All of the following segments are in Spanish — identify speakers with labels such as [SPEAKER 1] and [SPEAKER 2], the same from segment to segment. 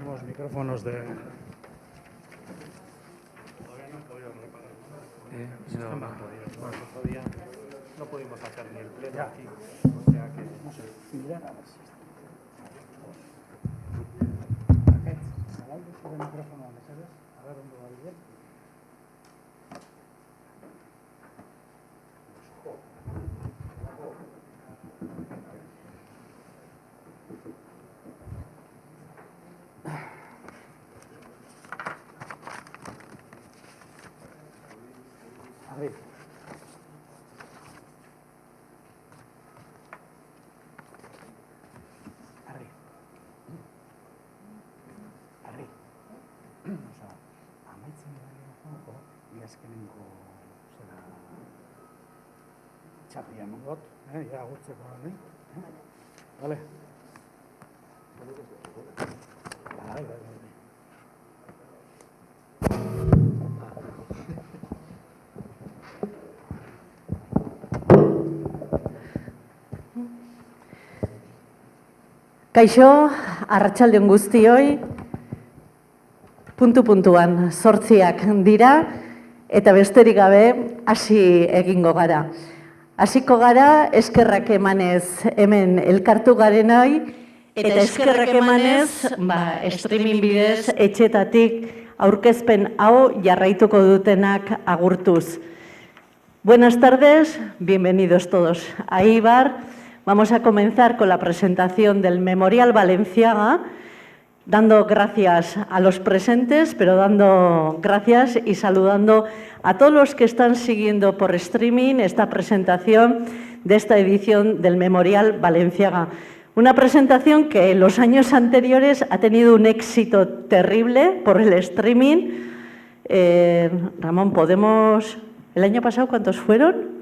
[SPEAKER 1] Tenemos micrófonos de... Todavía no he podido reparar. Todavía no pudimos hacer ni el pleno aquí. O sea que... No sé, mira, a ver si... Aquest micrófono, ¿me sabes? A ver dónde va bien. Arriba. Arriba. Arriba. Osa, amaitzen dira joango, iazkenengo zera txapia emangot, ja agurtzeko honi. Vale. Bai.
[SPEAKER 2] Kaixo, arratsaldeon guztioi, puntu-puntuan 8 dira, eta besterik gabe hasi egingo gara. Hasiko gara eskerrak emanez hemen elkartu garenoi, eta eskerrak emanez streaming bidez etxetatik aurkezpen hau jarraituko dutenak agurtuz. Buenas tardes, bienvenidos todos a Eibar. Vamos a comenzar con la presentación del Memorial Balenciaga, dando gracias a los presentes, pero dando gracias y saludando a todos los que están siguiendo por streaming esta presentación de esta edición del Memorial Balenciaga. Una presentación que en los años anteriores ha tenido un éxito terrible por el streaming. Ramón, ¿podemos...? ¿El año pasado cuántos fueron?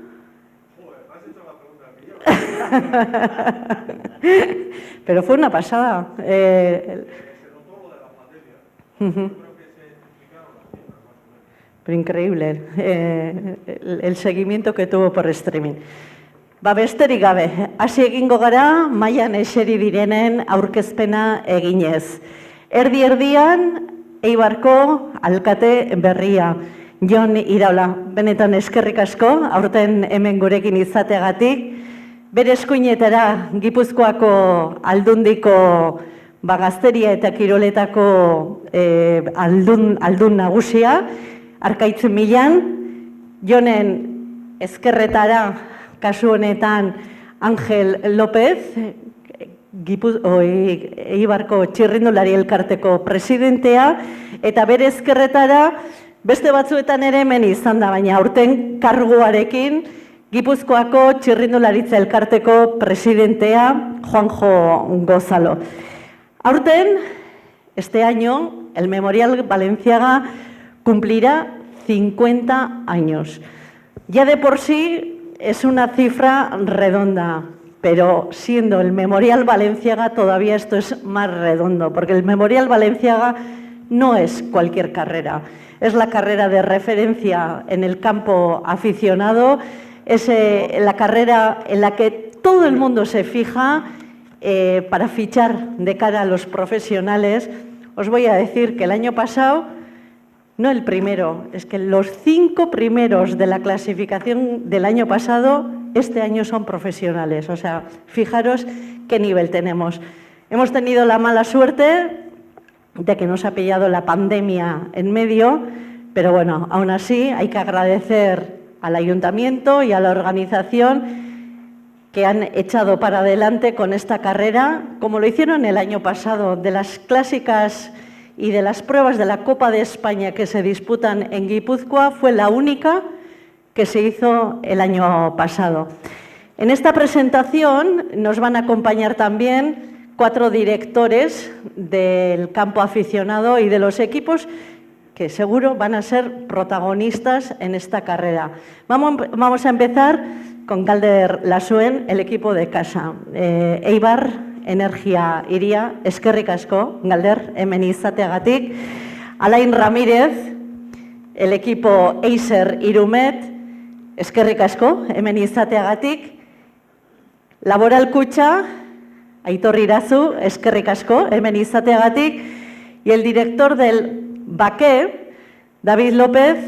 [SPEAKER 2] Pero fue una pasada. Se notó lo de la pandemia. Yo creo que se duplicaron las cifras más o menos. Pero increíble el seguimiento que tuvo por streaming. Besterik gabe, hasi egingo gara mailan eseri direnen aurkezpena eginez. Erdi-erdian Eibarko alkate berria, Jon Iraola. Benetan eskerrik asko, aurten hemen gurekin izateagatik. Bere eskuinetara Gipuzkoako aldundiko gazteria eta kiroletako aldun nagusia, Arkaitz Milan, Jonen ezkerretara, kasu honetan Angel López, Eibarko txirrindulari elkarteko presidentea, eta bere ezkerretara beste batzuetan ere hemen izan da, baina aurten karguarekin Gipuzkoako txirrindularitza elkarteko presidentea, Juanjo Gozalo. Aurten, este año, el Memorial Balenciaga cumplirá 50 años. Ya de por sí es una cifra redonda, pero siendo el Memorial Balenciaga todavía esto es más redondo, porque el Memorial Balenciaga no es cualquier carrera, es la carrera de referencia en el campo aficionado. Es la carrera en la que todo el mundo se fija para fichar de cara a los profesionales. Os voy a decir que el año pasado, no el primero, es que los 5 primeros de la clasificación del año pasado, este año son profesionales. O sea, fijaros qué nivel tenemos. Hemos tenido la mala suerte de que nos ha pillado la pandemia en medio, pero bueno, aún así hay que agradecer al ayuntamiento y a la organización que han echado para adelante con esta carrera, como lo hicieron el año pasado, de las clásicas y de las pruebas de la Copa de España que se disputan en Guipúzcoa, fue la única que se hizo el año pasado. En esta presentación nos van a acompañar también 4 directores del campo aficionado y de los equipos que seguro van a ser protagonistas en esta carrera. Vamos a empezar con Galder Lasuen, el equipo de casa. Eibar, Energia Iria, eskerrik asko, Galder, hemen izateagatik. Alain Ramírez, el equipo Eiser Irumet, eskerrik asko, hemen izateagatik. Laboral Kutxa, Aitor Irazu, eskerrik asko, hemen izateagatik. y el director del Baqué, David López,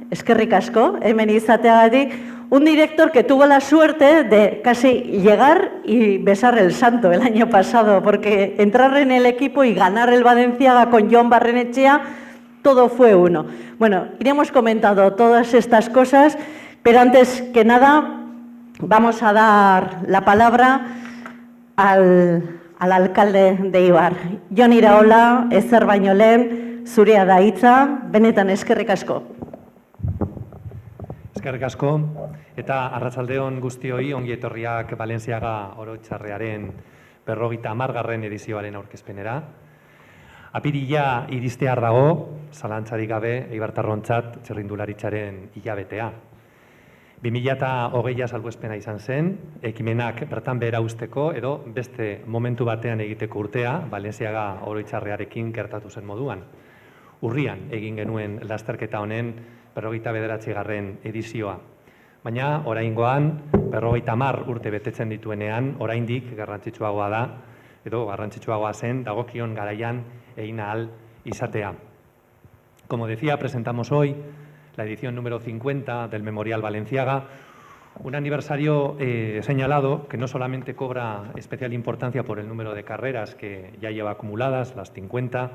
[SPEAKER 2] eskerrik asko, hemen izateagatik, un director que tuvo la suerte de casi llegar y besar el santo el año pasado, porque entrar en el equipo y ganar el Balenciaga con Jon Barrenetxea, todo fue uno. Bueno, iremos comentando todas estas cosas, pero antes que nada vamos a dar la palabra al alcalde de Eibar. Jon Iraola, ezer baino lehen, zurea da hitza, benetan eskerrik asko.
[SPEAKER 3] Eskerrik asko, eta arratsaldeon guztioi ongi etorriak Balenciaga Oroitzarearen 50. edizioaren aurkezpenera. Apirila iristear dago, zalantzarik gabe eibartarrontzat txirrindularitzaren hilabetea. 2020 salbuespena izan zen, ekimenak bertan behera usteko edo beste momentu batean egiteko urtea, Balenciaga Oroitzarearekin gertatu zen moduan. Urrian egin genuen lasterketa honen 59. edizioa. Baina, oraingoan, 50 urte betetzen dituenean, oraindik garrantzitsuagoa da, edo garrantzitsuagoa zen, dagokion garaian egin ahal izatea. Como decía, presentamos hoy la edición número 50 del Memorial Balenciaga, un aniversario señalado que no solamente cobra especial importancia por el número de carreras que ya lleva acumuladas, las 50,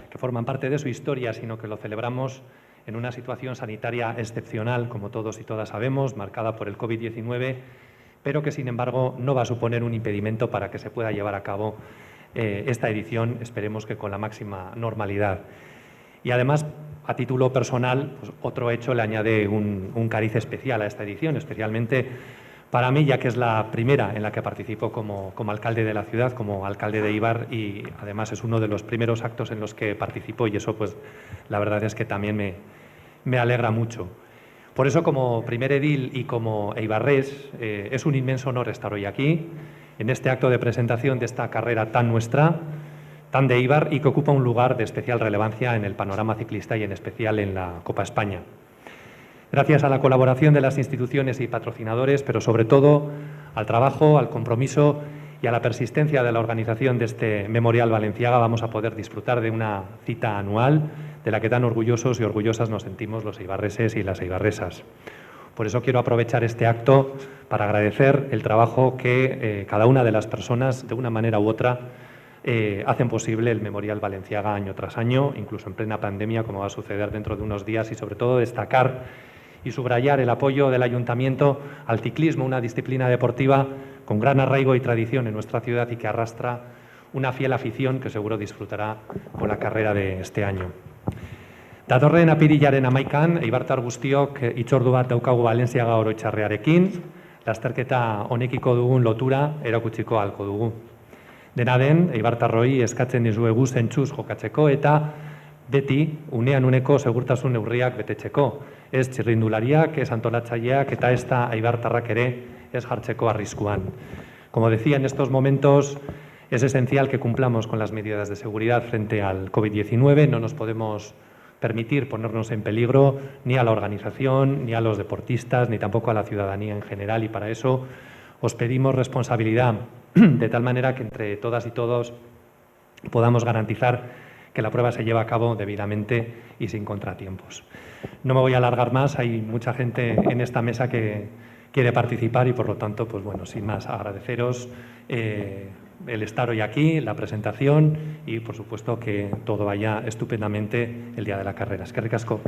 [SPEAKER 3] que forman parte de su historia, sino que lo celebramos en una situación sanitaria excepcional, como todos y todas sabemos, marcada por el COVID-19, pero que, sin embargo, no va a suponer un impedimento para que se pueda llevar a cabo esta edición, esperemos que con la máxima normalidad. Y además, a título personal, pues, otro hecho le añade un cariz especial a esta edición, especialmente para mí, ya que es la primera en la que participo como alcalde de la ciudad, como alcalde de Eibar, y además es uno de los primeros actos en los que participo, y eso, pues, la verdad es que también me alegra mucho. Por eso, como primer edil y como eibarrés, es un inmenso honor estar hoy aquí, en este acto de presentación de esta carrera tan nuestra, tan de Eibar, y que ocupa un lugar de especial relevancia en el panorama ciclista y en especial en la Copa España. Gracias a la colaboración de las instituciones y patrocinadores, pero sobre todo al trabajo, al compromiso y a la persistencia de la organización de este Memorial Balenciaga, vamos a poder disfrutar de una cita anual de la que tan orgullosos y orgullosas nos sentimos los eibarreses y las eibarresas. Por eso quiero aprovechar este acto para agradecer el trabajo que cada una de las personas, de una manera u otra, hacen posible el Memorial Balenciaga año tras año, incluso en plena pandemia, como va a suceder dentro de unos días, y sobre todo destacar y subrayar el apoyo del Ayuntamiento al ciclismo, una disciplina deportiva con gran arraigo y tradición en nuestra ciudad y que arrastra una fiel afición que seguro disfrutará con la carrera de este año. Datorren apirilaren 11an, eibartar guztiok hitzordu bat daukagu Balenciaga Oroitzarearekin, lasterketa honekiko dugun lotura erakutsiko ahalko dugu. Dena den, eibartarroi eskatzen dizuegu zentzuz jokatzeko eta beti unean uneko segurtasun neurriak betetzeko. Ez txirrindulariak, ez antolatzaileak eta ez da eibartarrak ere ez jartzeko arriskuan. Como decía, en estos momentos es esencial que cumplamos con las medidas de seguridad frente al COVID-19. No nos podemos permitir ponernos en peligro ni a la organización, ni a los deportistas, ni tampoco a la ciudadanía en general, y para eso os pedimos responsabilidad, de tal manera que entre todas y todos podamos garantizar que la prueba se lleva a cabo debidamente y sin contratiempos. No me voy a alargar más, hay mucha gente en esta mesa que quiere participar y, por lo tanto, pues bueno, sin más, agradeceros el estar hoy aquí, la presentación y, por supuesto, que todo vaya estupendamente el día de la carrera. Eskerrik asko.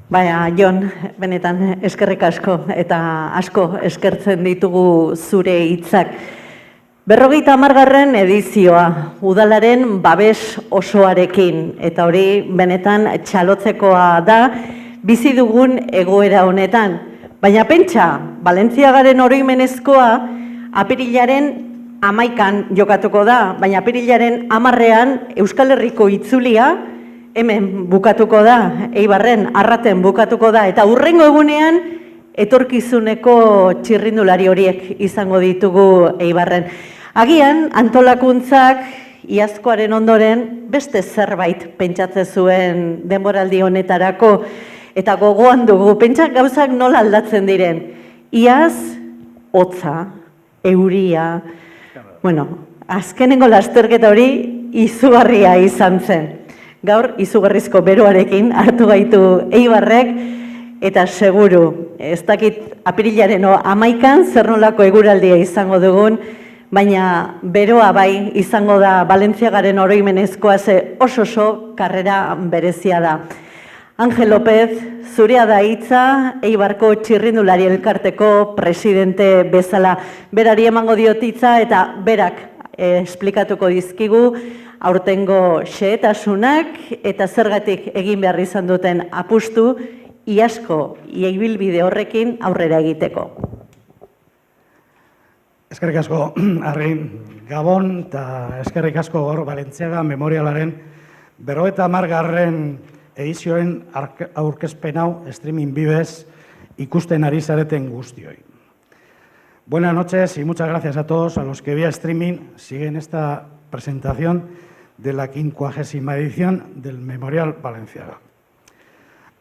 [SPEAKER 2] Baina, Jon, benetan eskerrik asko eta asko eskertzen ditugu zure hitzak. 50. edizioa, udalaren babes osoarekin, eta hori benetan txalotzekoa da bizi dugun egoera honetan. Baina pentsa, Balenciagaren oroimenezkoa apirilaren 11an jokatuko da, baina apirilaren 10ean Euskal Herriko itzulia hemen bukatuko da, Eibarren, Arraten bukatuko da, eta hurrengo egunean etorkizuneko txirrindulari horiek izango ditugu Eibarren. Agian, antolakuntzak iazkoaren ondoren beste zerbait pentsatzen zuen denboraldi honetarako, eta gogoan dugu, pentsak gauzak nola aldatzen diren. Iaz, hotza, euria, bueno, azkenengo lasterketa hori izugarria izan zen. Gaur izugarrizko beroarekin hartu gaitu Eibarrek, eta seguru, ez dakit apirilaren 11an zer nolako eguraldia izango dugun, baina beroa bai izango da Balentziagaren oroimenezkoa, ze oso karrera berezia da. Angel López, zurea da hitza, Eibarko txirrindulari elkarteko presidente bezala. Berari emango diot hitza eta berak esplikatuko dizkigu aurtengo xehetasunak eta zergatik egin behar izan duten apustu iasko ibilbide horrekin aurrera egiteko.
[SPEAKER 4] Eskerrik asko, Arri, Gabon eta eskerrik asko gaur Balentziaga Memorialaren 50. edizioen aurkezpen hau streaming bidez ikusten ari zareten guztioi. Buenas noches y muchas gracias a todos a los que vía streaming siguen esta presentación de la 50ª edición del Memorial Balenciaga.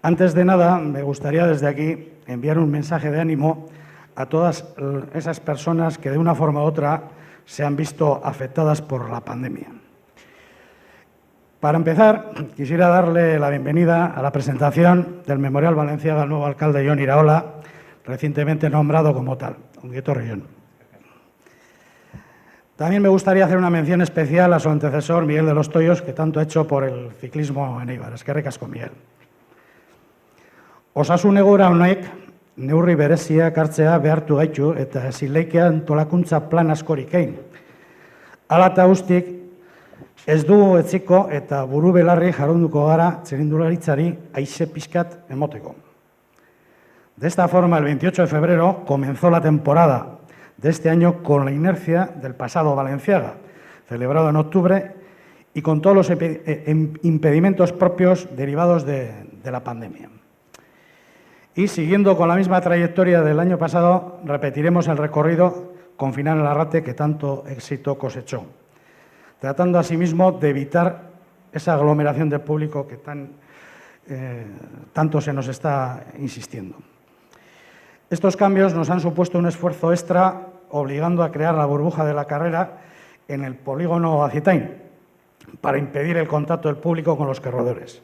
[SPEAKER 4] Antes de nada, me gustaría desde aquí enviar un mensaje de ánimo a todas esas personas que de una forma u otra se han visto afectadas por la pandemia. Para empezar, quisiera darle la bienvenida a la presentación del Memorial Balenciaga al nuevo alcalde Jon Iraola, recientemente nombrado como tal. Ongi-etorri, Jon. También me gustaría hacer una mención especial a su antecesor, Miguel de los Toyos, que tanto ha hecho por el ciclismo en Eibar. Eskerrik asko, Miguel. Osasun egoera honek neurri bereziak hartzea behartu gaitu eta ezin leike antolakuntza plan askorik egin. Hala eta guztik, ez dugu etziko eta buru belarri jarrunduko gara txirrindularitzari haize pixkat emoteko. De esta forma, el 28 de febrero comenzó la temporada de este año con la inercia del pasado Balenciaga, celebrado en octubre y con todos los impedimentos propios derivados de la pandemia. Y siguiendo con la misma trayectoria del año pasado, repetiremos el recorrido con final en Arrate que tanto éxito cosechó, tratando asimismo de evitar esa aglomeración de público que tanto se nos está insistiendo. Estos cambios nos han supuesto un esfuerzo extra, obligando a crear la burbuja de la carrera en el polígono Acitain, para impedir el contacto del público con los corredores.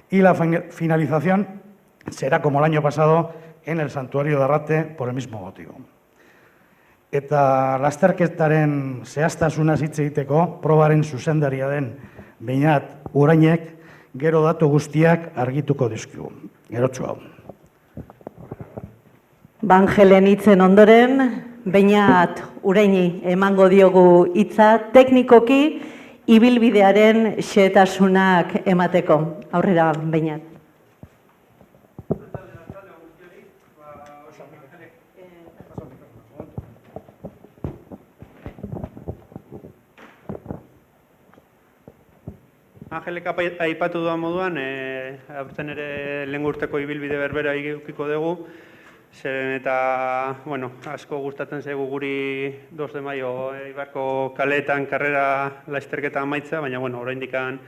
[SPEAKER 4] Y la finalización será, como el año pasado, en el santuario de Arrate, por el mismo motivo. Eta lasterketaren zehaztasunaz hitz egiteko, probaren zuzendaria den Beñat Urainek, gero datu guztiak argituko dizkigu. Gerotxo hau.
[SPEAKER 2] Angelen hitzen ondoren, Beñat Uraini emango diogu hitza teknikoki ibilbidearen xehetasunak emateko. Aurrera, Beñat.
[SPEAKER 1] Angelek aipatu duan moduan, aurten ere lehen urteko ibilbide berbera edukiko dugu, zeren eta, bueno, asko gustatzen zaigu guri 2 de maio Eibarko kaleetan karrera lasterketa amaitza, baina, bueno, oraindikan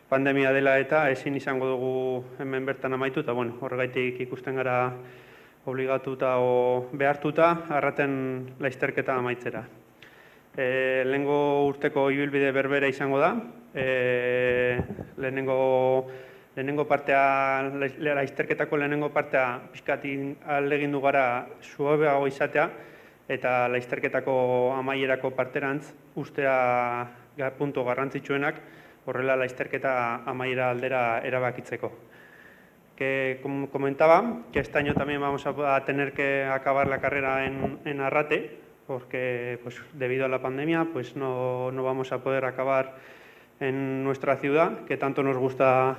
[SPEAKER 1] pandemia dela eta ezin izango dugu hemen bertan amaitu, eta, bueno, horregaitik ikusten gara obligatuta o behartuta Arraten lasterketa amaitzera. Lehengo urteko ibilbide berbera izango da, lehenengo partea, lasterketako lehenengo partea pixkatin aldegindu gara suabeago izatea eta lasterketako amaierako parterantz ustea puntu garrantzitsuenak horrela lasterketa amaiera aldera erabakitzeko. Que como comentaba, que este año también vamos a tener que acabar la carrera en Arrate, porque pues, debido a la pandemia pues, no vamos a poder acabar en nuestra ciudad, que tanto nos gusta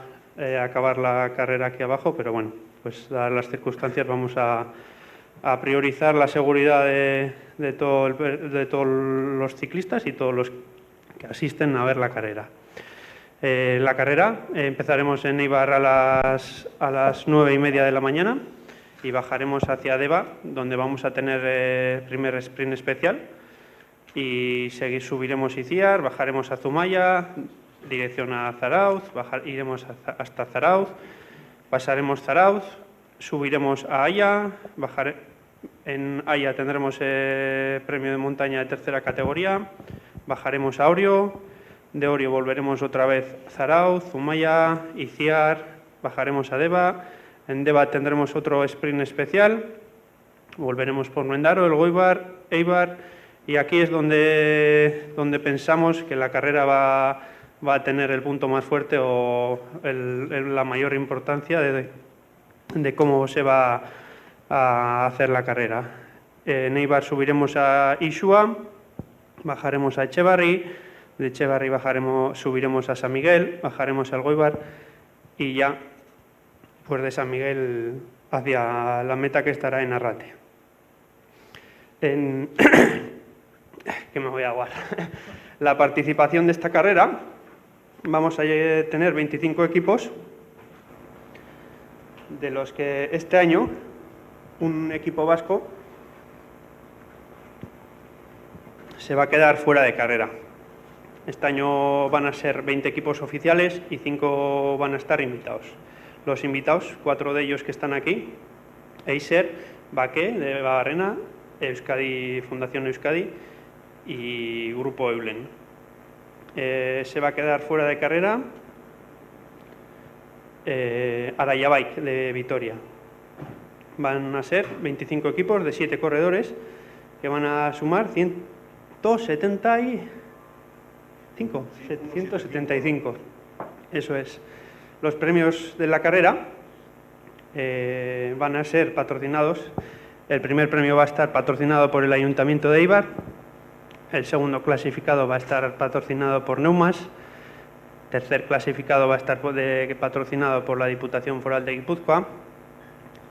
[SPEAKER 1] acabar la carrera aquí abajo, pero bueno, pues dadas las circunstancias vamos a priorizar la seguridad de todos los ciclistas y todos los que asisten a ver la carrera. La carrera empezaremos en Eibar a las 9:30 de la mañana y bajaremos hacia Deva, donde vamos a tener primer sprint especial y subiremos Iciar, bajaremos a Zumaya, dirección a Zarauz, iremos hasta Zarauz, pasaremos Zarauz, subiremos a Haya, en Haya tendremos premio de montaña de tercera categoría, bajaremos a Orio, De Orio volveremos otra vez a Zarauz, Zumaya, Iciar, bajaremos a Deva. En Deva tendremos otro sprint especial. Volveremos por Mendaro, El Goibar, Eibar. Y aquí es donde pensamos que la carrera va a tener el punto más fuerte o la mayor importancia de cómo se va a hacer la carrera. En Eibar subiremos a Ixua, bajaremos a Etxebarri, de Etxebarri subiremos a San Miguel, bajaremos al Goibar y ya pues de San Miguel hacia la meta que estará en Arrate. Que me voy a aguar. La participación de esta carrera, vamos a tener 25 equipos, de los que este año un equipo vasco se va a quedar fuera de carrera. Este año van a ser 20 equipos oficiales y 5 van a estar invitados. Los invitados, 4 de ellos que están aquí, Eiser, Baque, de Debabarrena, Fundación Euskadi y Grupo Eulen. Se va a quedar fuera de carrera Arayabike, de Vitoria. Van a ser 25 equipos de 7 corredores que van a sumar 175. Eso es. Los premios de la carrera van a ser patrocinados. El primer premio va a estar patrocinado por el Ayuntamiento de Eibar. El segundo clasificado va a estar patrocinado por Neumas. Tercer clasificado va a estar patrocinado por la Diputación Foral de Guipúzcoa.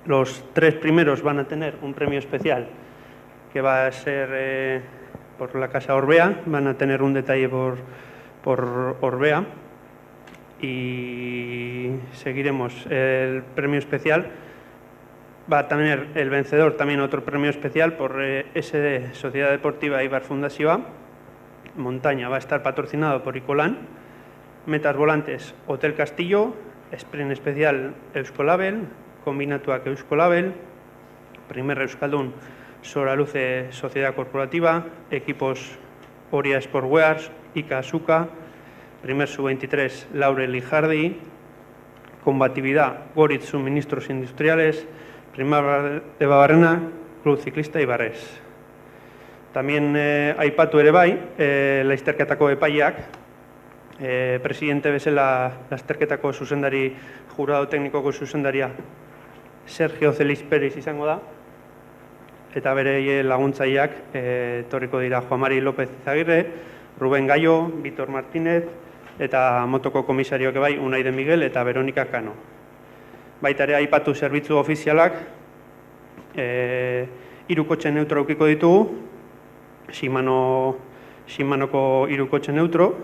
[SPEAKER 1] Los 3 primeros van a tener un premio especial que va a ser por la Casa Orbea. Van a tener un detalle por Orbea. Y seguiremos. El premio especial va a tener el vencedor también otro premio especial por SD, Sociedad Deportiva Eibar Fundazioa. Montaña va a estar patrocinado por Icolán. Metas volantes, Hotel Castillo. Sprint especial Euskolabel, Kombinatuak Euskolabel. Primer Euskaldun, Soraluce Sociedad Corporativa. Equipos Oria Sportwears, Ica Suca. Primer Sub-23, Laurel y Hardy. Combatividad, Goritz Suministros Industriales. Primera de Babarrena, Club Ciclista Ibarres. También aipatu ere bai, lasterketako epaileak, presidente bezala lasterketako zuzendari, jurado teknikoko zuzendaria Sergio Celis Pérez izango da, eta bere laguntzaileak etorriko dira Juan Mari López Izagirre, Ruben Gallo, Víctor Martínez, eta motoko komisarioak bai, Unai de Miguel eta Veronika Cano. Baita ere aipatu zerbitzu ofizialak, 3 kotxe neutro aukiko ditugu, Shimanoko 3 kotxe neutro,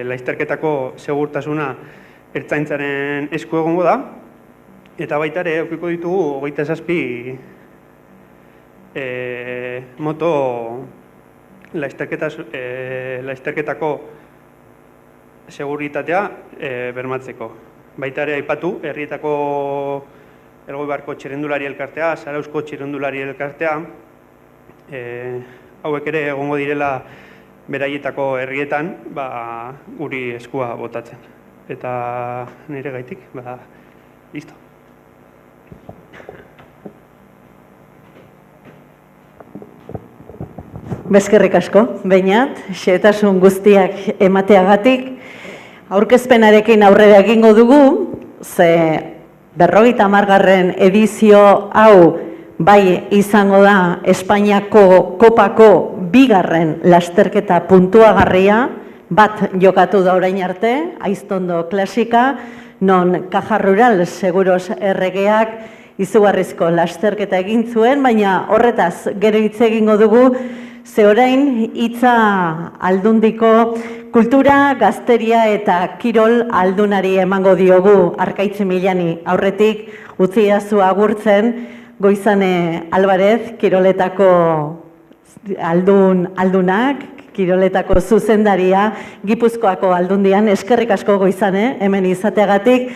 [SPEAKER 1] lasterketako segurtasuna ertzaintzaren esku egongo da, eta baita ere aukiko ditugu 27 moto lasterketako seguritatea bermatzeko. Baita ere aipatu, herrietako Elgoibarko txirrindulari elkartea, Zarauzko txirrindulari elkartea, hauek ere egongo direla beraietako herrietan guri eskua botatzen. Eta nire gaitik, listo.
[SPEAKER 2] Bezkerrik asko, Beñat, xehetasun guztiak emateagatik. Aurkezpenarekin aurrera egingo dugu, ze 50. edizio hau bai izango da Espainiako kopako 2. lasterketa puntuagarria, bat jokatu da orain arte, Aiztondo klasika, non Caja Rural Seguros erregeak izugarrizko lasterketa egin zuen, baina horretaz gero hitz egingo dugu, ze orain hitza Aldundiko kultura, gazteria eta kirol aldunari emango diogu Arkaitz Milani. Aurretik utziazu agurtzen Goizane Alvarez, kiroletako aldunak, kiroletako zuzendaria, Gipuzkoako aldundian. Eskerrik asko Goizane, hemen izateagatik.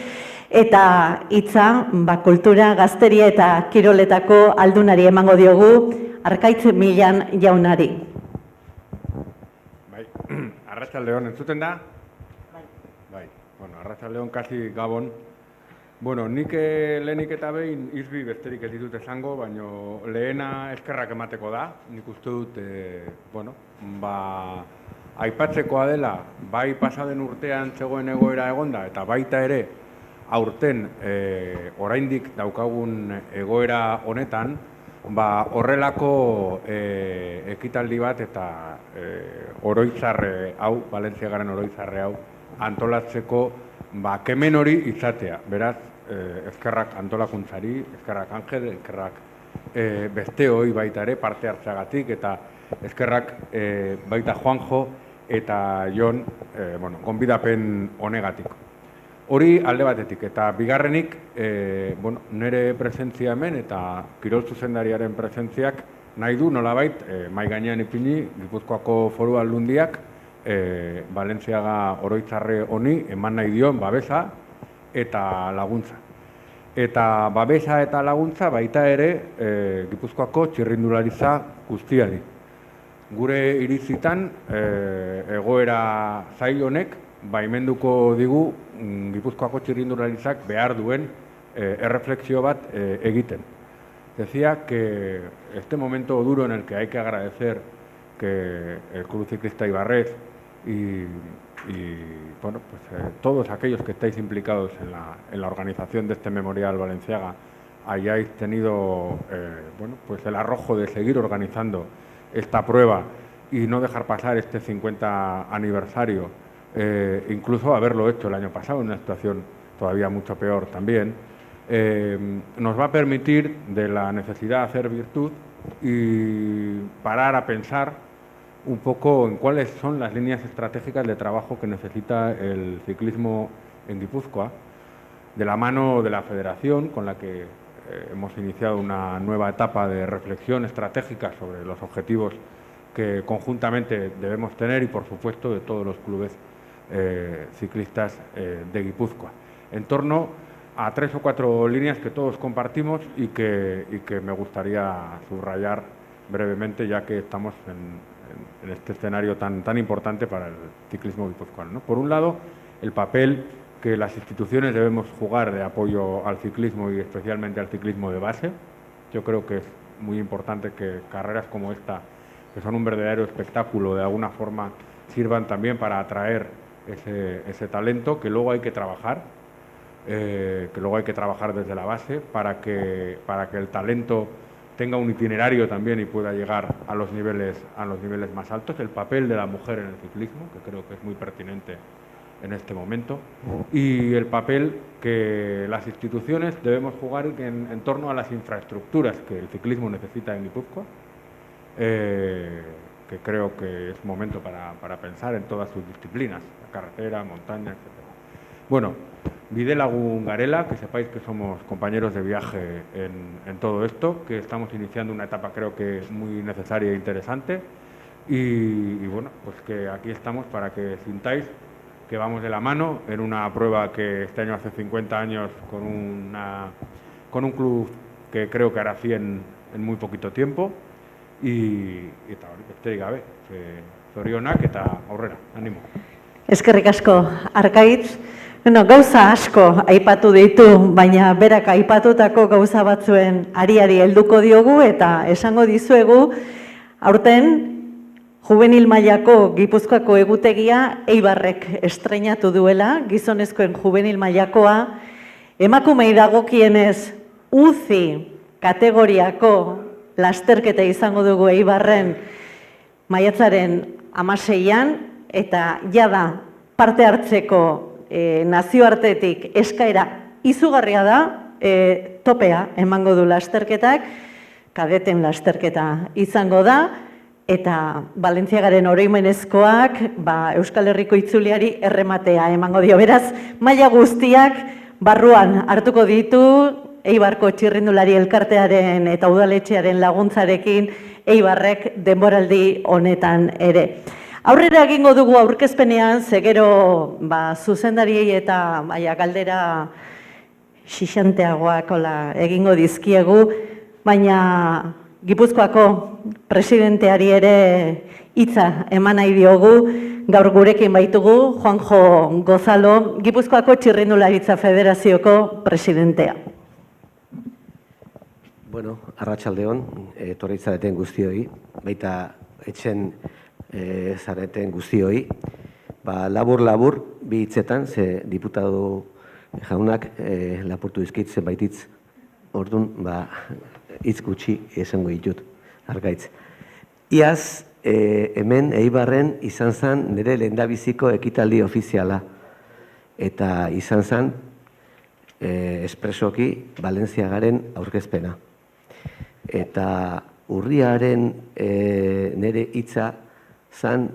[SPEAKER 2] Eta hitza, kultura, gazteria eta kiroletako aldunari emango diogu Arkaitz Milan jaunari.
[SPEAKER 5] Bai, arratsaldeon entzuten da? Bai. Bueno, arratsaldeon kasi gabon. Bueno, nik lehenik eta behin izbi besterik ez ditut esango, baino lehena eskerrak emateko da. Nik uste dut, aipatzekoa dela, bai pasaden urtean zegoen egoera egonda, eta baita ere, aurten oraindik daukagun egoera honetan, horrelako ekitaldi bat eta oroitzarre hau, Balentziagaren oroitzarre hau, antolatzeko kemen hori izatea. Beraz, eskerrak antolakuntzari, eskerrak Angel, eskerrak besteoi baita ere parte hartzeagatik, eta eskerrak baita Juanjo eta Jon gonbidapen honegatik. Hori alde batetik, eta bigarrenik, nire presentzia hemen eta kirol zuzendariaren presentziak nahi du nolabait mahai gainean ipini Gipuzkoako Foru Aldundiak Balentziaga oroitzarre honi eman nahi dion babesa eta laguntza. Eta babesa eta laguntza baita ere Gipuzkoako txirrindularitza guztiari. Gure iritzitan egoera zail honek baimenduko digu Gipuzkoako txirrindularitzak behar duen erreflexio bat egiten. Decía que este momento duro en el que hay que agradecer que el Club Ciclista Ibarrez y todos aquellos que estáis implicados en la organización de este Memorial Balenciaga hayáis tenido el arrojo de seguir organizando esta prueba y no dejar pasar este 50 aniversario, incluso haberlo hecho el año pasado en una situación todavía mucho peor también, nos va a permitir de la necesidad de hacer virtud y parar a pensar un poco en cuáles son las líneas estratégicas de trabajo que necesita el ciclismo en Guipúzcoa, de la mano de la Federación, con la que hemos iniciado una nueva etapa de reflexión estratégica sobre los objetivos que conjuntamente debemos tener y, por supuesto, de todos los clubes ciclistas de Guipúzcoa, en torno a 3 o 4 líneas que todos compartimos y que me gustaría subrayar brevemente, ya que estamos en este escenario tan importante para el ciclismo guipuzcoano, ¿no? Por un lado, el papel que las instituciones debemos jugar de apoyo al ciclismo y especialmente al ciclismo de base. Yo creo que es muy importante que carreras como esta, que son un verdadero espectáculo, de alguna forma sirvan también para atraer ese talento que luego hay que trabajar, desde la base para que el talento tenga un itinerario también y pueda llegar a los niveles más altos. El papel de la mujer en el ciclismo, que creo que es muy pertinente en este momento, y el papel que las instituciones debemos jugar en torno a las infraestructuras que el ciclismo necesita en Guipúzcoa, que creo que es momento para pensar en todas sus disciplinas, la carretera, montaña, etc. Bueno, Bidelagun Garela, que sepáis que somos compañeros de viaje en todo esto, que estamos iniciando una etapa creo que muy necesaria e interesante, y bueno, pues que aquí estamos para que sintáis que vamos de la mano en una prueba que este año hace 50 años con un club que creo que hará 100 en muy poquito tiempo, y eta hori, besterik gabe, zorionak eta aurrera, animo.
[SPEAKER 2] Eskerrik asko, Arkaitz. Gauza asko aipatu ditu, baina berak aipatutako gauza batzuen ariari helduko diogu eta esango dizuegu, aurten juvenil mailako Gipuzkoako egutegia Eibarrek estreinatu duela, gizonezkoen juvenil mailakoa, emakumei dagokienez UCI kategoriako lasterketa izango dugu Eibarren maiatzaren 16an, eta jada parte hartzeko nazioartetik eskaera izugarria da, topea emango du lasterketak, kadeten lasterketa izango da, eta Balentziagaren oroimenezkoak Euskal Herriko itzuliari errematea emango dio. Beraz, maila guztiak barruan hartuko ditu, Eibarko txirrindulari elkartearen eta udaletxearen laguntzarekin Eibarrek denboraldi honetan ere. Aurrera egingo dugu aurkezpenean, gero zuzendariei eta galdera xixanteagoak egingo dizkiegu, baina Gipuzkoako presidenteari ere hitza eman nahi diogu, gaur gurekin baitugu Juanjo Gozalo, Gipuzkoako Txirrindularitza Federazioko presidentea.
[SPEAKER 6] Bueno, arratsaldeon, etorri zareten guztioi, baita etxen zareten guztioi. Labur-labur, bi hitzetan, ze diputatu jaunak lapurtu dizkit zenbait hitz. Orduan, hitz gutxi esango ditut, argaitz. Iaz, hemen Eibarren izan zen nire lehendabiziko ekitaldi ofiziala. Eta izan zen, espresoki, Valentziagaren aurkezpena. Eta urriaren nire hitza zen,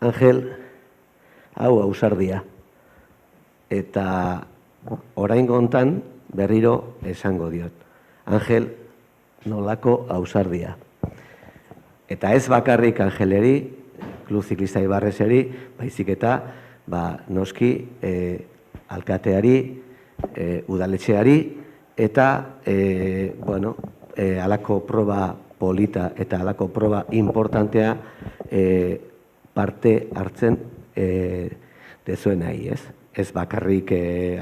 [SPEAKER 6] Angel, hau ausardia. Eta oraingo hontan berriro esango diot. Angel, nolako ausardia. Eta ez bakarrik Angeleri, Klub Ziklista Eibarreseri, baizik eta noski alkateari, udaletxeari, eta halako proba polita eta halako proba importantea parte hartzen dezuen nahi, ez? Ez bakarrik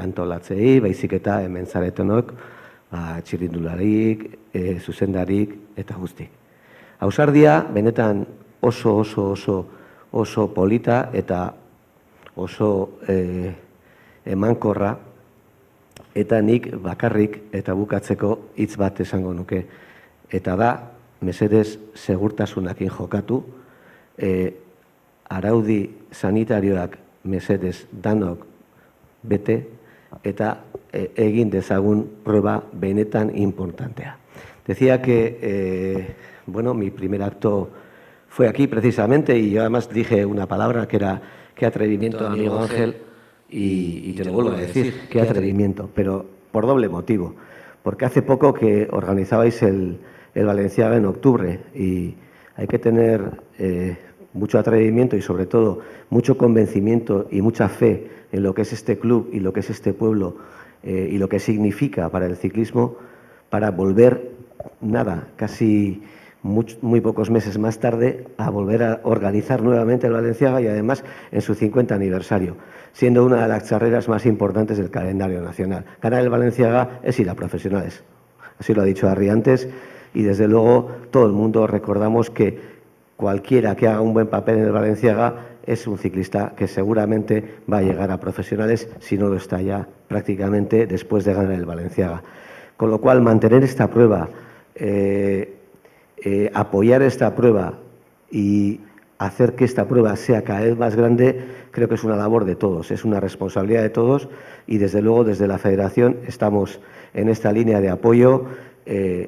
[SPEAKER 6] antolatzei, baizik eta hemen zaretonok, txirrindularik, zuzendarik eta guztik. Ausardia, benetan oso polita eta oso emankorra, eta nik bakarrik eta bukatzeko hitz bat esango nuke. Eta da, mesedez segurtasunakin jokatu, araudi sanitarioak mesedez danok bete, eta egin dezagun prueba benetan importantea. Decía que, mi primer acto fue aquí precisamente, y yo además dije una palabra que era qué atrevimiento, amigo Ángel, y te lo vuelvo a decir, qué atrevimiento, pero por doble motivo, porque hace poco que organizabais el Valenciaga en octubre, y hay que tener mucho atrevimiento y sobre todo mucho convencimiento y mucha fe en lo que es este club y lo que es este pueblo y lo que significa para el ciclismo, para volver, casi muy pocos meses más tarde, a volver a organizar nuevamente el Valenciaga, y además en su 50 aniversario, siendo una de las carreras más importantes del calendario nacional. Ganar el Valenciaga es ir a profesionales, así lo ha dicho Arri antes, y desde luego todo el mundo recordamos que cualquiera que haga un buen papel en el Valenciaga es un ciclista que seguramente va a llegar a profesionales, si no lo está ya prácticamente después de ganar el Valenciaga. Con lo cual, mantener esta prueba, apoyar esta prueba y hacer que esta prueba sea cada vez más grande, creo que es una labor de todos, es una responsabilidad de todos, y desde luego desde la Federación estamos en esta línea de apoyo,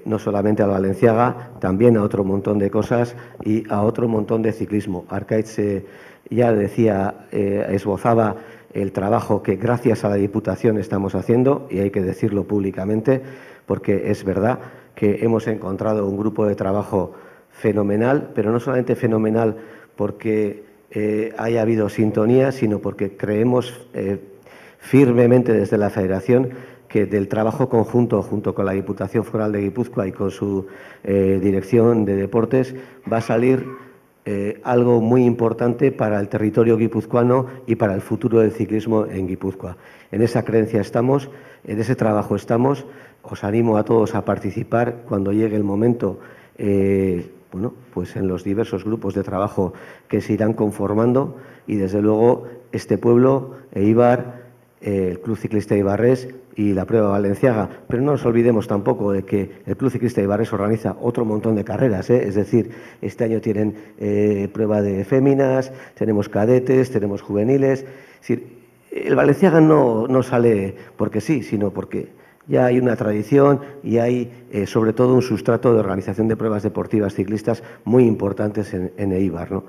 [SPEAKER 6] no solamente al Valenciaga, también a otro montón de cosas y a otro montón de ciclismo. Arkaitz ya decía, esbozaba el trabajo que gracias a la Diputación estamos haciendo, y hay que decirlo públicamente, porque es verdad que hemos encontrado un grupo de trabajo fenomenal, pero no solamente fenomenal porque haya habido sintonía, sino porque creemos firmemente desde la Federación que del trabajo conjunto junto con la Diputación Foral de Guipúzcoa y con su Dirección de Deportes va a salir algo muy importante para el territorio guipuzcoano y para el futuro del ciclismo en Guipúzcoa. En esa creencia estamos, en ese trabajo estamos. Os animo a todos a participar cuando llegue el momento, pues en los diversos grupos de trabajo que se irán conformando, y desde luego este pueblo, Eibar, el Club Ciclista Eibarrés y la Prueba Valenciaga. Pero no nos olvidemos tampoco de que el Club Ciclista Eibarrés organiza otro montón de carreras, es decir, este año tienen prueba de féminas, tenemos cadetes, tenemos juveniles. Es decir, el Valenciaga no sale porque sí, sino porque ya hay una tradición y hay sobre todo un sustrato de organización de pruebas deportivas ciclistas muy importantes en Eibar, ¿no?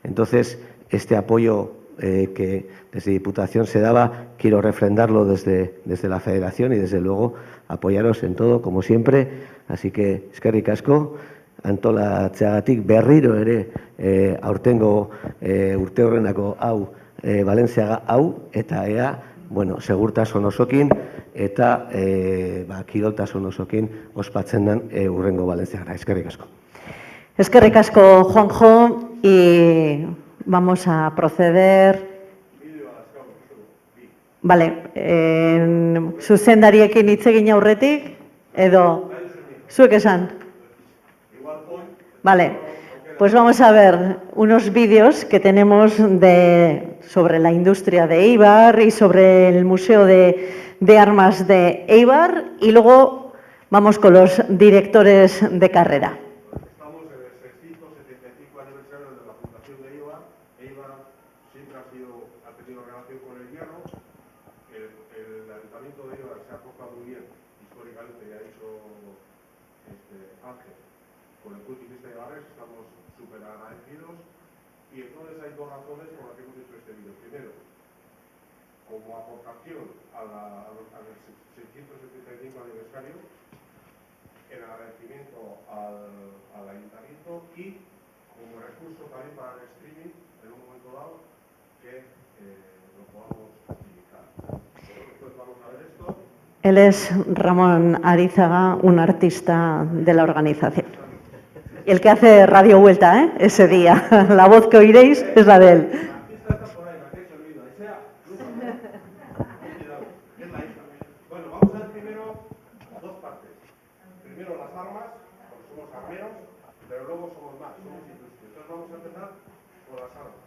[SPEAKER 6] Entonces, este apoyo que desde Diputación se daba, quiero refrendarlo desde la Federación y desde luego apoyaros en todo, como siempre. Así que, eskerrik asko, antolatzeagatik berriro ere aurtengo urte horrenako hau Valenciaga hau, eta ea, segurtasun osokin eta kiroltasun osokin ospatzen den urrengo Valenciaga. Eskerrik asko.
[SPEAKER 2] Eskerrik asko, Juanjo. y vamos a proceder. Vale, zuzendariekin hitz egin aurretik, edo zuek esan. Vale, pues vamos a ver unos vídeos que tenemos sobre la industria de Eibar y sobre el Museo de Armas de Eibar, y luego vamos con los directores de carrera.
[SPEAKER 7] Estamos en el 675 aniversario de la fundación de Eibar. Eibar siempre ha tenido relación con el hierro. El ayuntamiento de Eibar se ha portado muy bien históricamente, ya ha dicho Ángel, con el cultivista de Eibarres, estamos súper agradecidos. Y entonces hay dos razones por las que hemos hecho este vídeo. Primero, como aportación al 675 aniversario, en agradecimiento al ayuntamiento, y como recurso también para el streaming en un momento dado que lo podamos utilizar. Entonces vamos a ver esto.
[SPEAKER 2] Él es Ramón Arizaga, un artista de la organización. Y el que hace Radio Vuelta, ese día. La voz que oiréis es la de él.
[SPEAKER 7] La artista está por ahí, la que he hecho el vídeo. Ahí sea. Cuidado, es la hija. Bueno, vamos a ver primero dos partes. Primero las armas, porque somos armeros, pero luego somos más, somos industria. Entonces vamos a empezar con las armas.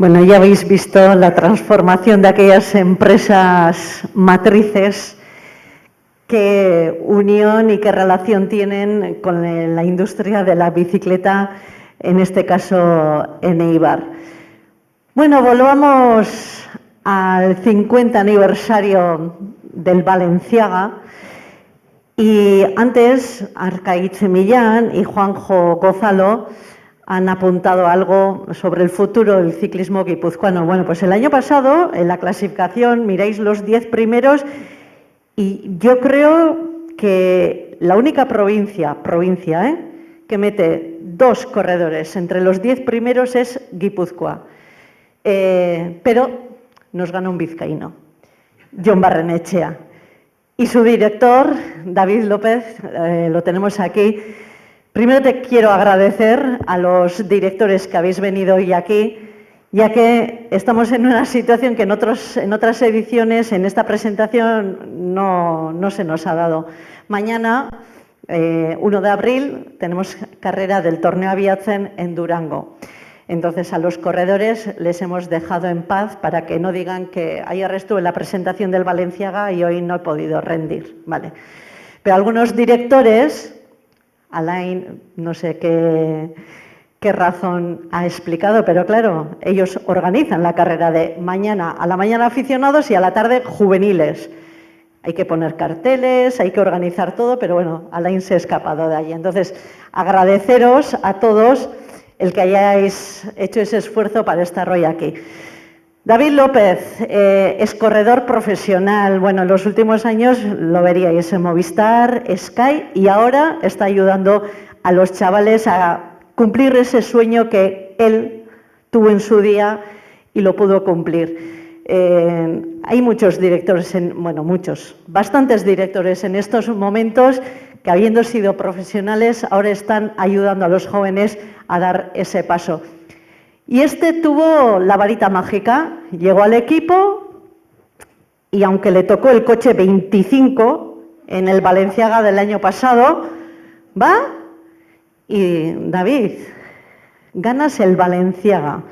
[SPEAKER 2] Bueno, ya habéis visto la transformación de aquellas empresas matrices, qué unión y qué relación tienen con la industria de la bicicleta, en este caso en Eibar. Bueno, volvamos al 50 aniversario del Balenciaga y antes Arkaitz Millán y Juanjo Gonzalo han apuntado algo sobre el futuro del ciclismo guipuzcoano. Bueno, pues el año pasado, en la clasificación, miráis los 10 primeros y yo creo que la única provincia, que mete 2 corredores entre los 10 primeros es Guipúzcoa. Pero nos gana un vizcaíno, Jon Barrenechea. Y su director, David López, lo tenemos aquí. Primero te quiero agradecer a los directores que habéis venido hoy aquí, ya que estamos en una situación que en otras ediciones, en esta presentación, no se nos ha dado. Mañana, 1 de abril, tenemos carrera del torneo Abiatzen en Durango. Entonces, a los corredores les hemos dejado en paz para que no digan que ayer estuve en la presentación del Balenciaga y hoy no he podido rendir. Vale. Pero algunos directores, Alain, no sé qué razón ha explicado, pero claro, ellos organizan la carrera de mañana, a la mañana aficionados y a la tarde juveniles. Hay que poner carteles, hay que organizar todo, pero bueno, Alain se ha escapado de allí. Entonces, agradeceros a todos el que hayáis hecho ese esfuerzo para estar hoy aquí. David López es corredor profesional. Bueno, en los últimos años lo veríais en Movistar, Sky, y ahora está ayudando a los chavales a cumplir ese sueño que él tuvo en su día y lo pudo cumplir. Hay muchos directores, bastantes directores en estos momentos que, habiendo sido profesionales, ahora están ayudando a los jóvenes a dar ese paso. Y este tuvo la varita mágica, llegó al equipo y aunque le tocó el coche 25 en el Balenciaga del año pasado, va y David, ganas el Balenciaga.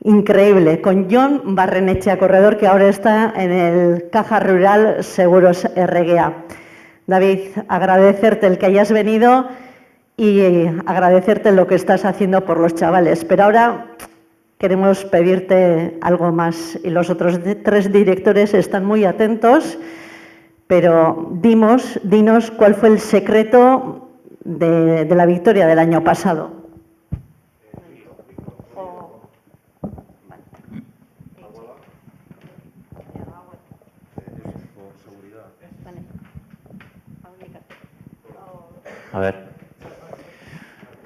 [SPEAKER 2] Increíble, con Jon Barrenechea, corredor que ahora está en el Caja Rural Seguros RGA. David, agradecerte el que hayas venido y agradecerte lo que estás haciendo por los chavales. Pero ahora queremos pedirte algo más y los otros 3 directores están muy atentos, pero dinos cuál fue el secreto de la victoria del año pasado.
[SPEAKER 8] A ver.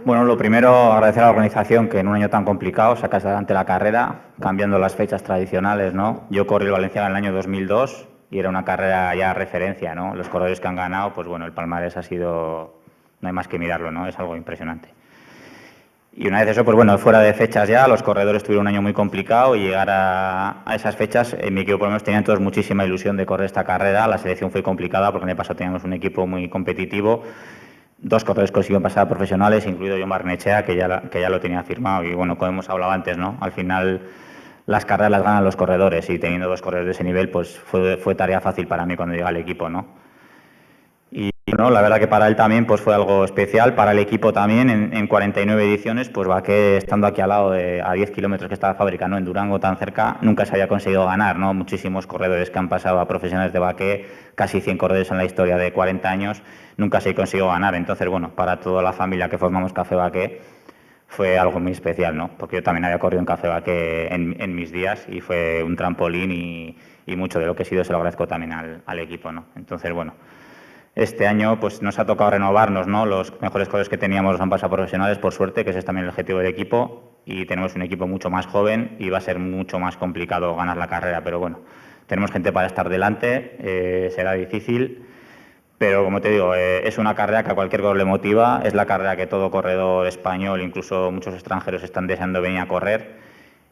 [SPEAKER 8] Bueno, lo primero, agradecer a la organización que en un año tan complicado sacas adelante la carrera, cambiando las fechas tradicionales, ¿no? Yo corrí el Valenciaga en el año 2002 y era una carrera ya referencia, ¿no? Los corredores que han ganado, pues bueno, el palmarés ha sido, no hay más que mirarlo, ¿no? Es algo impresionante. Y una vez eso, pues bueno, fuera de fechas ya, los corredores tuvieron un año muy complicado y llegar a esas fechas, en mi equipo por lo menos tenían todos muchísima ilusión de correr esta carrera. La selección fue complicada porque en el pasado teníamos un equipo muy competitivo. 2 corredores consiguieron pasar a profesionales, incluido Jon Barrenechea, que ya lo tenía firmado. Y bueno, como hemos hablado antes, ¿no? Al final las carreras las ganan los corredores y teniendo 2 corredores de ese nivel, pues fue tarea fácil para mí cuando llegué al equipo, ¿no? Y bueno, la verdad que para él también pues fue algo especial, para el equipo también, en 49 ediciones, pues Baqué, estando aquí al lado, a 10 kilómetros que está la fábrica, ¿no? En Durango, tan cerca, nunca se había conseguido ganar, ¿no? Muchísimos corredores que han pasado a profesionales de Baqué, casi 100 corredores en la historia de 40 años, nunca se consiguió ganar. Entonces, bueno, para toda la familia que formamos Café Baqué, fue algo muy especial, ¿no? Porque yo también había corrido en Café Baqué en mis días y fue un trampolín y mucho de lo que he sido se lo agradezco también al equipo, ¿no? Entonces, bueno, este año pues nos ha tocado renovarnos, ¿no? Los mejores corredores que teníamos los han pasado a profesionales, por suerte, que ese es también el objetivo del equipo, y tenemos un equipo mucho más joven y va a ser mucho más complicado ganar la carrera, pero bueno, tenemos gente para estar delante, será difícil, pero como te digo, es una carrera que a cualquier corredor le motiva, es la carrera que todo corredor español, incluso muchos extranjeros, están deseando venir a correr,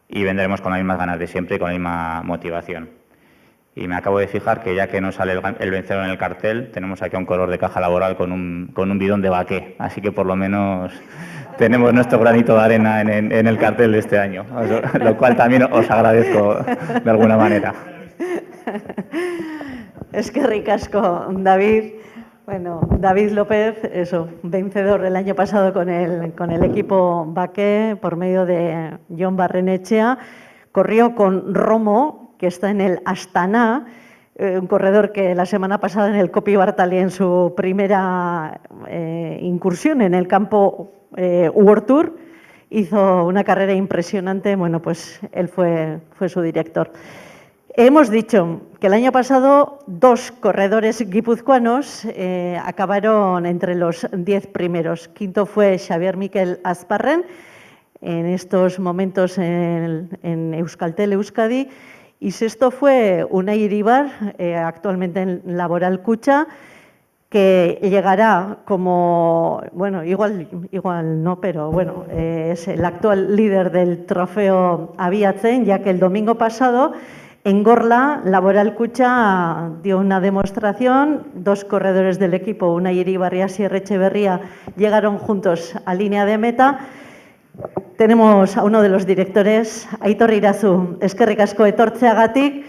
[SPEAKER 8] y vendremos con las mismas ganas de siempre y con la misma motivación. Y me acabo de fijar que ya que no sale el vencedor en el cartel, tenemos aquí a un corredor de Caja Laboral con un bidón de Baqué, así que por lo menos tenemos nuestro granito de arena en el cartel de este año, lo cual también os agradezco de alguna manera.
[SPEAKER 2] Eskerrik asko, David. Bueno, David López, eso, vencedor el año pasado con el equipo Baque por medio de Jon Barrenetxea. Corrió con Romo, que está en el Astana, un corredor que la semana pasada en el Kopi Bartali, en su primera incursión en el campo World Tour, hizo una carrera impresionante. Bueno, pues él fue su director. Hemos dicho que el año pasado 2 corredores guipuzcoanos acabaron entre los 10 primeros. Quinto fue Xavier Mikel Azparren, en estos momentos en Euskaltel Euskadi, y sexto fue Unai Iribar, actualmente en Laboral Kutxa, que llegará como, bueno, igual no, pero bueno, es el actual líder del trofeo Abiatzen, ya que el domingo pasado en Gorla, Laboral Kutxa dio una demostración. 2 corredores del equipo, Unai Iribar y Asier Etxeberria, llegaron juntos a línea de meta. Tenemos a uno de los directores, Aitor Irazu, eskerrik asko etortzeagatik.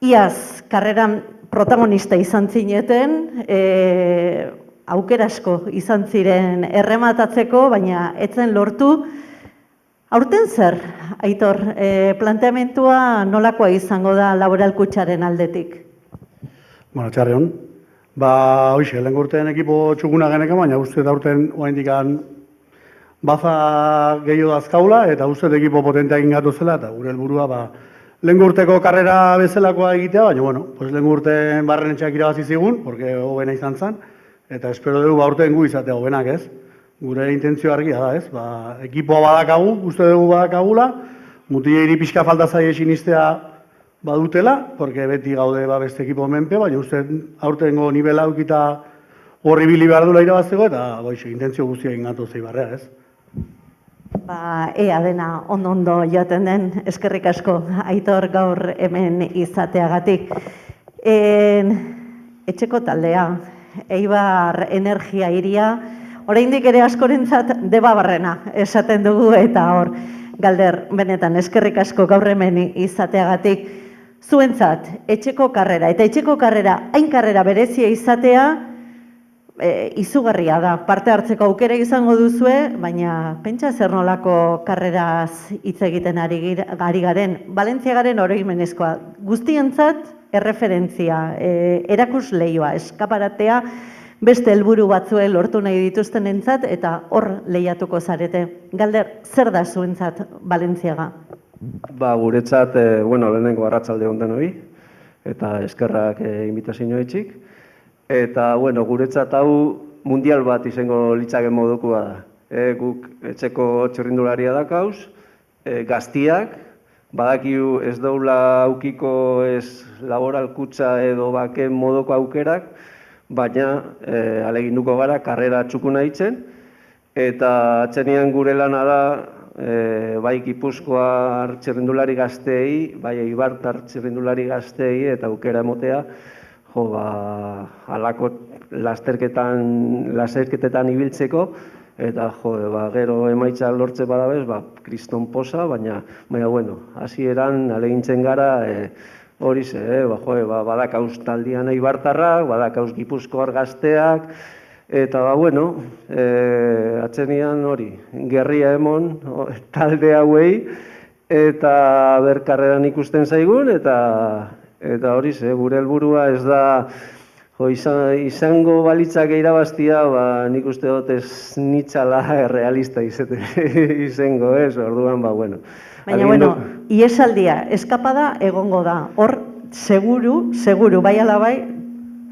[SPEAKER 2] Iaz, karreran protagonista izan zineten, aukera asko izan ziren errematatzeko, baina ez zen lortu. Aurten zer, Aitor, planteamentua nolakoa izango da Laboral Kutxaren aldetik?
[SPEAKER 9] Bueno, txarreon. Hoxe, lehen urtean ekipo txukuna geneka, baina uste aurten oaindikan baza gehiago dazkaula, eta uste ekipo potentea egin gatu zela, eta gure helburua lehen urteko karrera bezalakoa egitea, baina, bueno, lehen urtean Barrenetxeak irabazi zigun, porque hobena izan zen, eta espero dugu aurten gu izatea hobenak, ez? Gure intentzio argia da, ez? Ekipoa badakagu, uste dugu badakagula, mutilei pixka falta zaie sinistea badutela, porque beti gaude beste ekipo menpe, baina uste aurtengo nivela aukita horri bili behar dula irabazteko, eta intentzio guztia egin gatu Eibarrea, ez?
[SPEAKER 2] Ea dena ondo joaten den, eskerrik asko, Aitor, gaur hemen izateagatik. Etxeko taldea, Eibar Energia Hiria, oraindik ere askorentzat debabarrena esaten dugu, eta hor, Galder, benetan, eskerrik asko gaur hemen izateagatik. Zuentzat, etxeko karrera, eta etxeko karrera, hain karrera berezia izatea, izugarria da. Parte hartzeko aukera izango duzue, baina pentsa zer nolako karreraz hitz egiten ari garen. Valentziagaren oroimenezkoa. Guztientzat erreferentzia, erakusleioa, eskaparatea, beste helburu batzue lortu nahi dituztenentzat, eta hor lehiatuko zarete. Galder, zer da zuentzat Valentziaga?
[SPEAKER 6] Guretzat, lehenengo arratsalde on denoi, eta eskerrak inbitazioa itxik. Eta, guretzat hau mundial bat izango litzaken modukoa da. Guk etxeko txirrindularia dakauz, gaztiak, badakiu ez doula aukiko ez Laboral Kutxa edo Baken modoko aukerak, baina aleginduko gara karrera txukuna itzen, eta atzenean gure lana da, bai Gipuzkoar txirrindulari gazteei, bai Eibartar txirrindulari gazteei eta aukera emotea, halako lasterketetan ibiltzeko, eta gero emaitza lortze badabez, kriston posa, baina, hasieran alegintzen gara, hori ze, badakauz taldian Eibartarrak, badakauz Gipuzkoar gazteak, eta atzenean hori, gerria emon talde hauei, eta berkarreran ikusten zaigun, eta hori ze, gure helburua ez da izango balitzak irabaztia, nik uste dut ez nitzala realista izango, ez, orduan,
[SPEAKER 2] Baina, iesaldia, eskapada egongo da, hor, seguru, bai ala bai,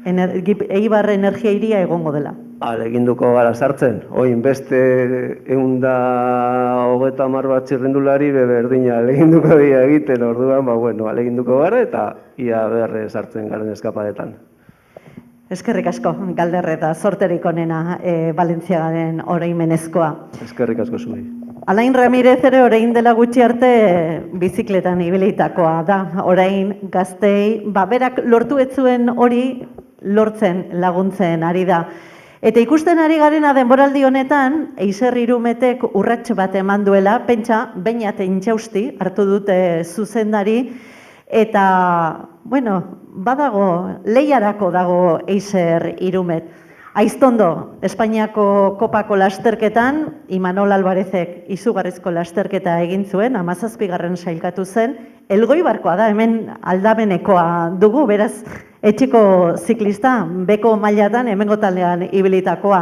[SPEAKER 2] Eibar Energia Hiria egongo dela.
[SPEAKER 6] Aleginduko gara sartzen, oin beste 130 bat txirrindulari berdina aleginduko dira egiten, orduan, aleginduko gara eta ia berre sartzen garen eskapadetan.
[SPEAKER 2] Eskerrik asko, Galder, eta zorterik onena Valentziagaren oroimenezkoa.
[SPEAKER 6] Eskerrik asko zuei.
[SPEAKER 2] Alain Ramirez ere orain dela gutxi arte bizikletan ibilitakoa da. Orain gaztei, berak lortu ez zuen hori lortzen laguntzen ari da. Eta ikusten ari garena denboraldi honetan, Eiser Irumetek urrats bat eman duela, pentsa, Beñat Intxausti hartu dute zuzendari, eta, bueno, badago, lehiarako dago Eiser Irumet. Aiztondo, Espainiako kopako lasterketan, Imanol Alvarezek izugarrizko lasterketa egin zuen, 17. sailkatu zen, Elgoibarkoa da, hemen aldamenekoa dugu, beraz, etxiko ziklista, beko mailatan, hemengo taldean ibilitakoa.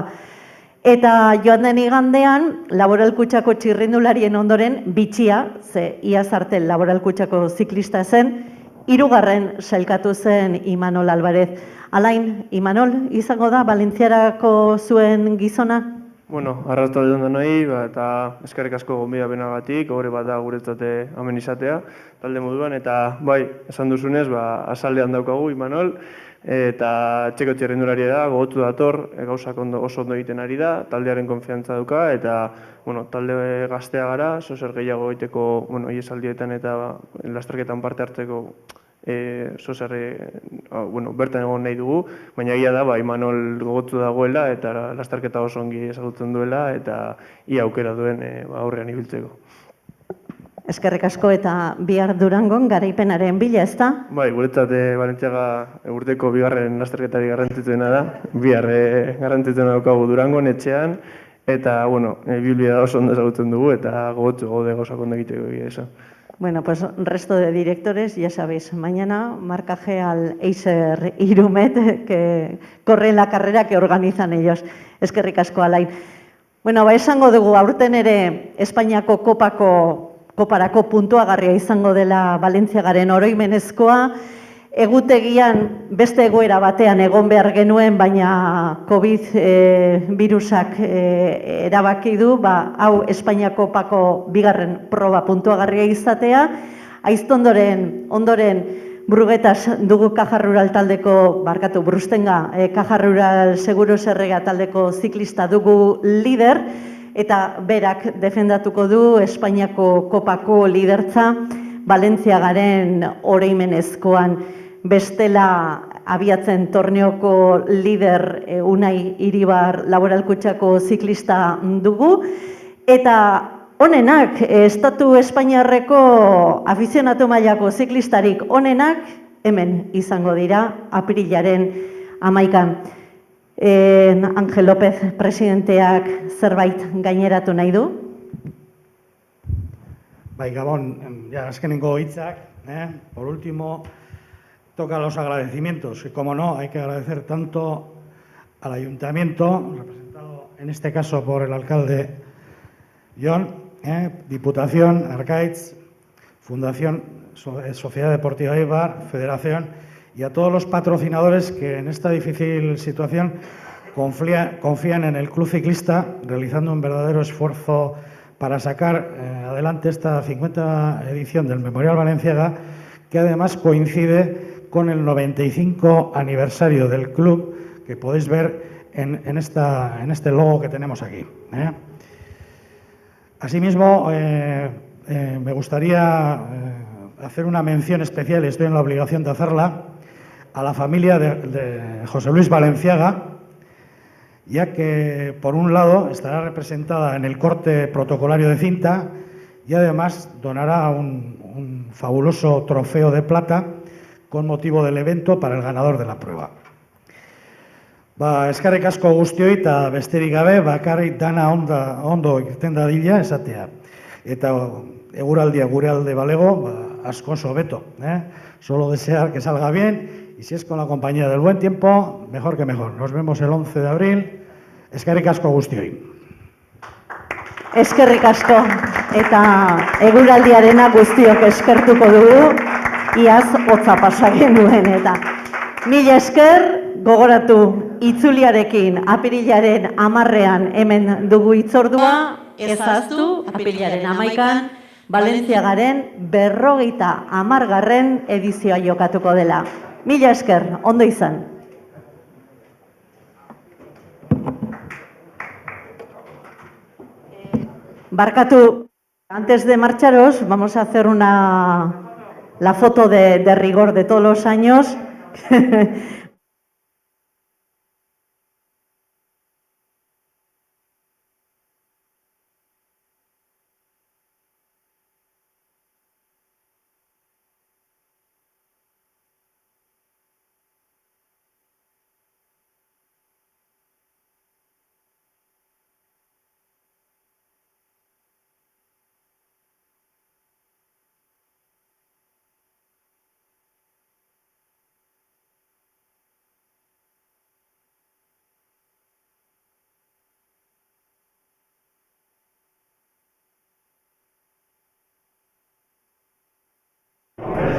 [SPEAKER 2] Eta joan den igandean, Laboralkutxako txirrindularien ondoren bitxia, ze iaz arte Laboralkutxako ziklista zen, 3. sailkatu zen Imanol Alvarez. Alain, Imanol, izango da Valentziarako zuen gizona?
[SPEAKER 10] Bueno, arratzalde ondo nahi, eta eskerrik asko gonbidapena-gatik, hori bat da guretzate hemen izatea, talde moduan, eta bai, esan duzunez, azaldean daukagu Imanol, eta txeko txirrindularia da, gogotu dator, gauzak oso ondo egiten ari da, taldearen konfiantza dauka, eta talde gaztea gara, zozer gehiago egiteko iesaldietan eta lasterketan parte hartzeko bertan egon nahi dugu, baina egia da, Imanol gogotu dagoela eta lasterketa oso ongi ezagutzen duela eta ia aukera duen aurrean ibiltzeko.
[SPEAKER 2] Eskerrik asko eta bihar Durangon garaipenaren bila, ezta?
[SPEAKER 10] Bai, guretzat Valentziaga urteko bigarren lasterketari garrantzitsuena da, bihar garrantzitsuena daukagu Durangon etxean, eta, biblioa oso ondo ezagutzen dugu eta gogotu gaude gauzak ondo egiteko egia esan.
[SPEAKER 2] Bueno, pues resto de directores, ya sabéis, mañana marcaje al Eiser Irumet, que corre en la carrera que organizan ellos. Eskerrik asko, Alain. Bueno, esango dugu, aurten ere Espainiako koparako puntuagarria izango dela Valentziagaren oroimenezkoa, egutegian beste egoera batean egon behar genuen, baina COVID virusak erabaki du, hau Espainiako kopako bigarren proba puntuagarria izatea. Aiztondoren ondoren Brugetas dugu Caja Rural taldeko, Brustenga, Caja Rural Seguro Zerrega taldeko ziklista dugu lider, eta berak defendatuko du Espainiako kopako lidertza Valentziagaren oroimenezkoan. Bestela abiatzen torneoko lider Unai Iribar Laboralkutxako ziklista dugu, eta onenak, Estatu Espainiarreko afizionatu mailako ziklistarik onenak hemen izango dira apirilaren 11. Ángel López presidenteak zerbait gaineratu nahi du?
[SPEAKER 4] Bai, Gabon, azkenengo hitzak, por último, toca los agradecimientos, y como no, hay que agradecer tanto al ayuntamiento, representado en este caso por el alcalde Jon, Diputación, Arkaitz, Fundación Sociedad Deportiva Eibar, Federación, y a todos los patrocinadores que en esta difícil situación confían en el club ciclista, realizando un verdadero esfuerzo para sacar adelante esta 50ª edición del Memorial Valentziaga, que además coincide con el 95 aniversario del club, que podéis ver en este logo que tenemos aquí. Asimismo, me gustaría hacer una mención especial, estoy en la obligación de hacerla, a la familia de José Luis Valentziaga, ya que, por un lado, estará representada en el corte protocolario de cinta y además donará un fabuloso trofeo de plata con motivo del evento para el ganador de la prueba. Eskerrik asko guztioi eta besterik gabe, bakarrik dana ondo irten dadila esatea. Eta eguraldia gure alde balego, asko oso beto. Solo desear que salga bien, y si es con la compañía del buen tiempo, mejor que mejor. Nos vemos el 11 de abril. Eskerrik asko guztioi.
[SPEAKER 2] Eskerrik asko, eta eguraldiarena guztiok eskertuko dugu, iaz hotza pasa genuen, eta mila esker, gogoratu itzuliarekin apirilaren 10ean hemen dugu hitzordua, ezaztu apirilaren 11an Valentziagaren 50. edizioa jokatuko dela. Mila esker, ondo izan. Barkatu, antes de marcharos, vamos a hacer la foto de rigor de todos los años.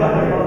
[SPEAKER 7] Hola.